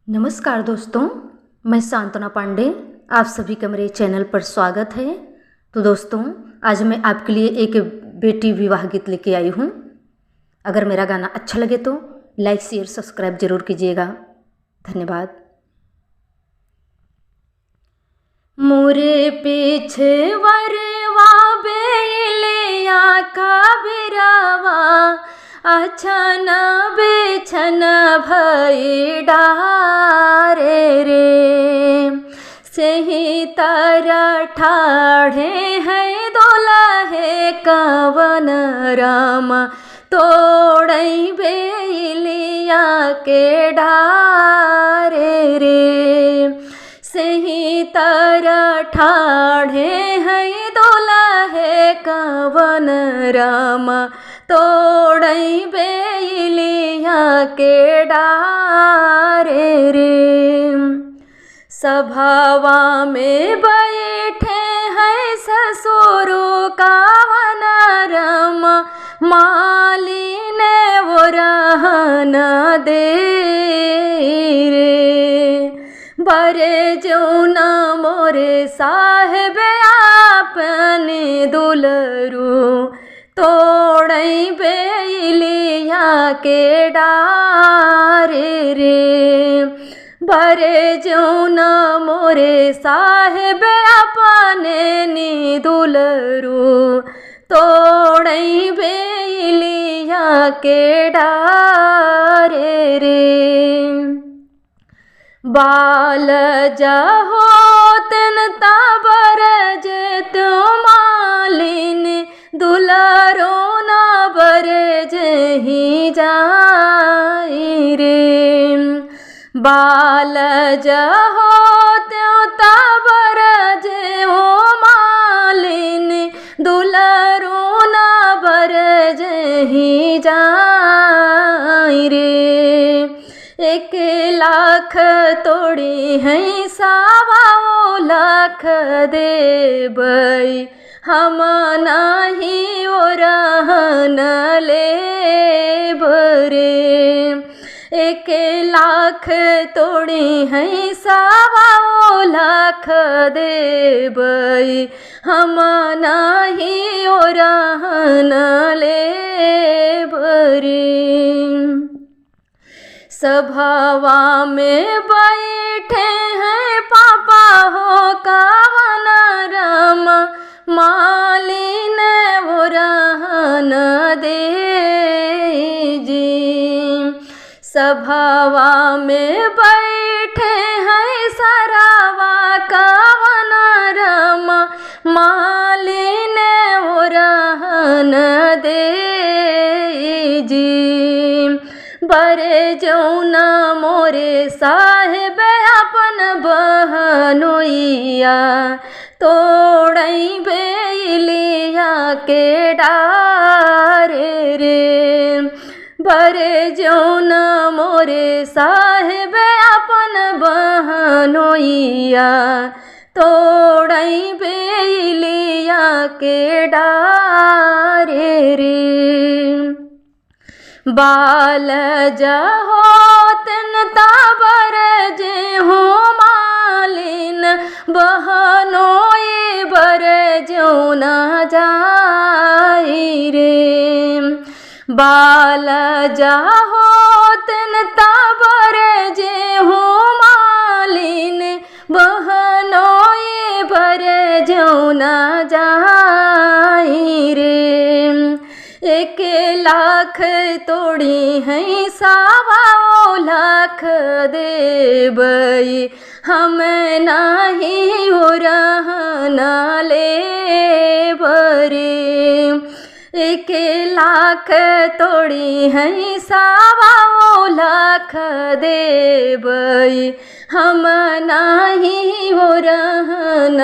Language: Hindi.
नमस्कार दोस्तों, मैं सांत्वना पांडे, आप सभी का मेरे चैनल पर स्वागत है। तो दोस्तों, आज मैं आपके लिए एक बेटी विवाह गीत लेके आई हूँ। अगर मेरा गाना अच्छा लगे तो लाइक शेयर सब्सक्राइब जरूर कीजिएगा। धन्यवाद। मोरे पीछे वरवा बेलिया का बिरावा अछन बेछन भई डारे रे सही तरह ठाढ़े है दोलहे कवन राम तोड़ई बेलिया के डारे रे सही तरह ठाढ़े है दोलहे कवन राम तोड़ई बेलिया के डारे रे। सभावा में बैठे हैं ससुर कावन राम मालिन वो रहन दे रे बरे जौना मोरे साहेब आपने दुलरू तोड़ई बेलिया के डारे रे बरे जौना मोरे साहेब अपने नी दुलरू तोड़ई बेलिया के डारे रे। बाल जहो तन तबर जे मालिन दुलारो ना बरे जही जाई रे बाल जहो त्यो तबर जे मालिन दुलारो ना बरे जही जाई रे। 1 लाख तोड़ी हैं सावा लाख देबई हम नाही ओ रहन ले बरे 1 लाख तोड़ी हैं सावा लाख देबई हम नाही ओ रहन ले बरे। सभावा में बैठे हैं पापा हो कावन राम मालिन वो रहन दे जी। सभावा में बैठे हैं सरावा कावन राम मालिन वो रहन दे जी। बरे जौना मोरे साहेब अपन बहनोइया तोड़ई बेलिया के डारे रे बरे जौना मोरे साहेब अपन बहनोइया तोड़ई बेलिया के डारे रे। बाल जहो तन तबर जे हो मालिन बहनोई बर जौना जाई रे बाल जहो तन तबर जे हो मालिन बहनोई बर जौना जाई रे। 1 लाख तोड़ी हैं सावा लाख देबई हम नाही हो रहन ले बरे 1 लाख तोड़ी हैं सावा लाख देबई हम नाही हो रहन